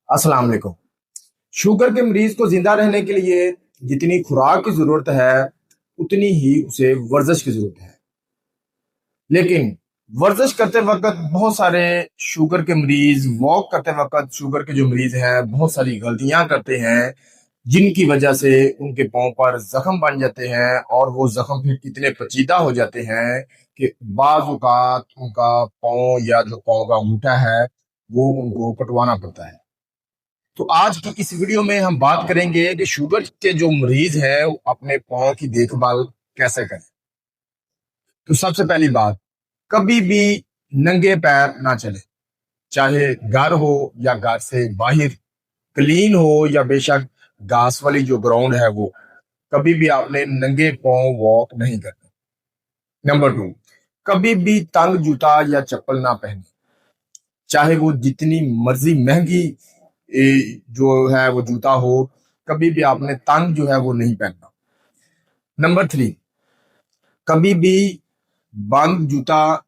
अस्सलाम वालेकुम। शुगर के मरीज को जिंदा रहने के लिए जितनी खुराक की जरूरत है उतनी ही उसे वर्जिश की जरूरत है। लेकिन वर्जिश करते वक्त बहुत सारे शुगर के मरीज वॉक करते वक्त शुगर के जो मरीज हैं बहुत सारी गलतियां करते हैं, जिनकी वजह से उनके पाँव पर जख्म बन जाते हैं और वो जख्म फिर इतने पेचीदा हो जाते हैं कि बाज़ औक़ात उनका पाँव या जो पाँव का अंगूठा है वो उनको कटवाना पड़ता है। तो आज की इस वीडियो में हम बात करेंगे कि शुगर के जो मरीज हैं वो अपने पाँव की देखभाल कैसे करें। तो सबसे पहली बात, कभी भी नंगे पैर ना चले, चाहे घर हो या घर से बाहर, क्लीन हो या बेशक घास वाली जो ग्राउंड है वो, कभी भी आपने नंगे पाँव वॉक नहीं करना। नंबर 2, कभी भी तंग जूता या चप्पल ना पहने, चाहे वो जितनी मर्जी महंगी जो है वो जूता हो, कभी भी आपने तंग जो है वो नहीं पहनना। नंबर 3, कभी भी बंद जूता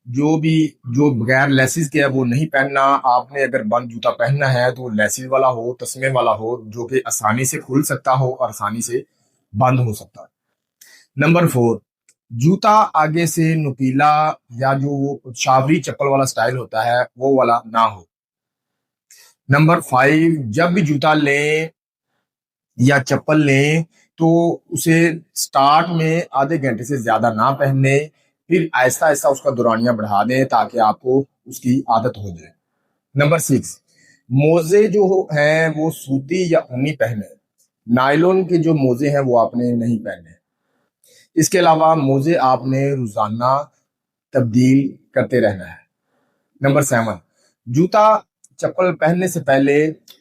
जो बगैर लेसिस के है वो नहीं पहनना। आपने अगर बंद जूता पहनना है तो लेसिस वाला हो, तस्मे वाला हो, जो कि आसानी से खुल सकता हो और आसानी से बंद हो सकता है। नंबर 4, जूता आगे से नुकीला या जो वो शावरी चप्पल वाला स्टाइल होता है वो वाला ना हो। नंबर 5, जब भी जूता लें या चप्पल लें तो उसे स्टार्ट में आधे घंटे से ज्यादा ना पहने, फिर आहिस्ता आहिस्ता उसका दौरानिया बढ़ा दें ताकि आपको उसकी आदत हो जाए। नंबर 6, मोजे जो हैं वो सूती या ऊनी पहने, नायलॉन के जो मोजे हैं वो आपने नहीं पहने। इसके अलावा मोजे आपने रोजाना तब्दील करते रहना है। नंबर 7, जूता चप्पल पहनने से पहले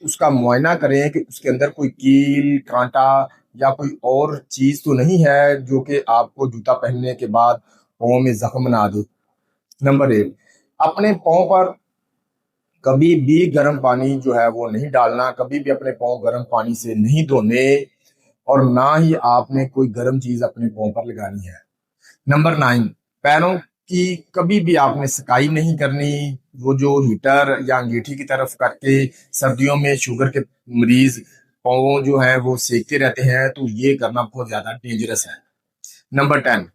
उसका मुआयना करें कि उसके अंदर कोई कील, कांटा या कोई और चीज तो नहीं है जो कि आपको जूता पहनने के बाद पाँव में जख्म ना दे। नंबर 8, अपने पाँव पर कभी भी गर्म पानी जो है वो नहीं डालना, कभी भी अपने पाँव गर्म पानी से नहीं धोने और ना ही आपने कोई गर्म चीज अपने पाँव पर लगानी है। नंबर 9, पैरों की कभी भी आपने सकाई नहीं करनी। वो जो हीटर या अंगीठी की तरफ करके सर्दियों में शुगर के मरीज पाँव जो है वो सेकते रहते हैं, तो ये करना बहुत ज्यादा डेंजरस है। नंबर 10,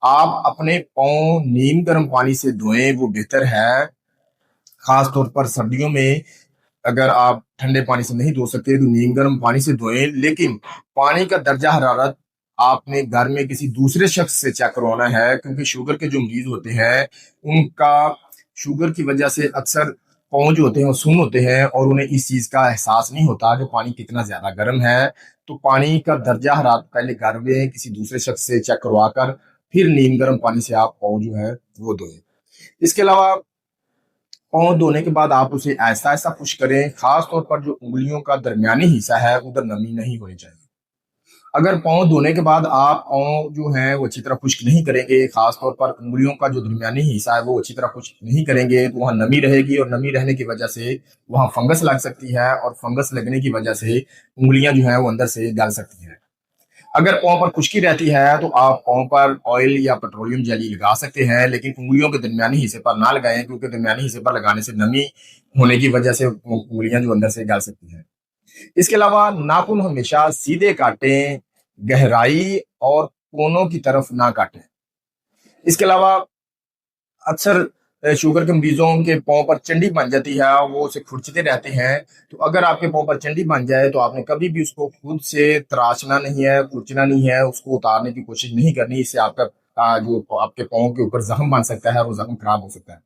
आप अपने पाँव नीम गर्म पानी से धोएं, वो बेहतर है। खास तौर पर सर्दियों में अगर आप ठंडे पानी से नहीं धो सकते तो नीम गर्म पानी से धोएं, लेकिन पानी का दर्जा हरारत आपने घर में किसी दूसरे शख्स से चेक करवाना है, क्योंकि शुगर के जो मरीज होते हैं उनका शुगर की वजह से अक्सर पाँव जो होते हैं वो सुन्न होते हैं और उन्हें इस चीज का एहसास नहीं होता कि पानी कितना ज्यादा गर्म है। तो पानी का दर्जा हरारत पहले घर में किसी दूसरे शख्स से चेक करवा कर फिर नीम गर्म पानी से आप पाँव जो है वो धोएं। इसके अलावा पाँव धोने के बाद आप उसे ऐसा ऐसा खुश करें, खास तौर पर जो उंगलियों का दरमियानी हिस्सा है उधर नमी नहीं होनी चाहिए। अगर पाँव धोने के बाद आप पाँव जो है वो अच्छी तरह खुश्क नहीं करेंगे, खास तौर पर उंगलियों का जो दरमियानी हिस्सा है वो अच्छी तरह खुश्क नहीं करेंगे, तो वहाँ नमी रहेगी और नमी रहने की वजह से वहाँ फंगस लग सकती है और फंगस लगने की वजह से उंगलियां जो है वो अंदर से गल सकती है। अगर पाँव पर खुश्की रहती है तो आप पाँव पर ऑयल या पेट्रोलियम जेली लगा सकते हैं, लेकिन उंगलियों के दरमियानी हिस्से पर ना लगाएं, क्योंकि दरमियानी हिस्से पर लगाने से नमी होने की वजह से उंगलियां जो अंदर से गल सकती हैं। इसके अलावा नाखून हमेशा सीधे काटें, गहराई और कोनों की तरफ ना काटें। इसके अलावा अक्सर शुगर के मरीजों के पाँव पर चंडी बन जाती है, वो उसे खुरचते रहते हैं। तो अगर आपके पाँव पर चंडी बन जाए तो आपने कभी भी उसको खुद से तराशना नहीं है, खुरचना नहीं है, उसको उतारने की कोशिश नहीं करनी। इससे आपका जो आपके पाँव के ऊपर जख्म बन सकता है, वो जख्म खराब हो सकता है।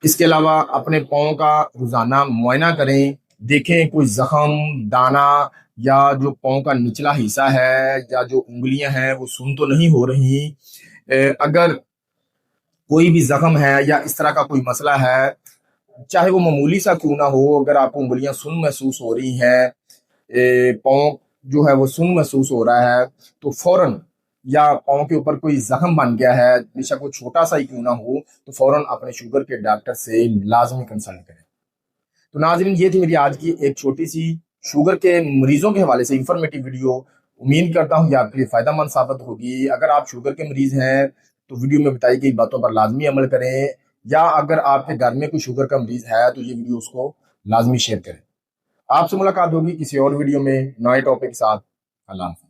इसके अलावा अपने पाँव का रोजाना मुआयना करें, देखें कोई जख्म, दाना या जो पाँव का निचला हिस्सा है या जो उंगलियां हैं वो सुन तो नहीं हो रही। अगर कोई भी जख्म है या इस तरह का कोई मसला है, चाहे वो मामूली सा क्यों ना हो, अगर आपको उंगलियां सुन्न महसूस हो रही हैं, पाँव जो है वो सुन्न महसूस हो रहा है, तो फौरन, या पाँव के ऊपर कोई जख्म बन गया है, बेशक वो छोटा सा ही क्यों ना हो, तो फौरन अपने शुगर के डॉक्टर से लाजमी कंसल्ट करें। तो नाज़रीन, ये थी मेरी आज की एक छोटी सी शुगर के मरीजों के हवाले से इंफॉर्मेटिव वीडियो। उम्मीद करता हूँ ये आपके लिए फायदा मंद साबित होगी। अगर आप शुगर के मरीज हैं तो वीडियो में बताई गई बातों पर लाजमी अमल करें, या अगर आपके घर में कोई शुगर का मरीज है तो ये वीडियो उसको لازمی شیئر کریں. آپ سے ملاقات ہوگی کسی اور ویڈیو میں نئے ٹاپک کے ساتھ. اللہ حافظ.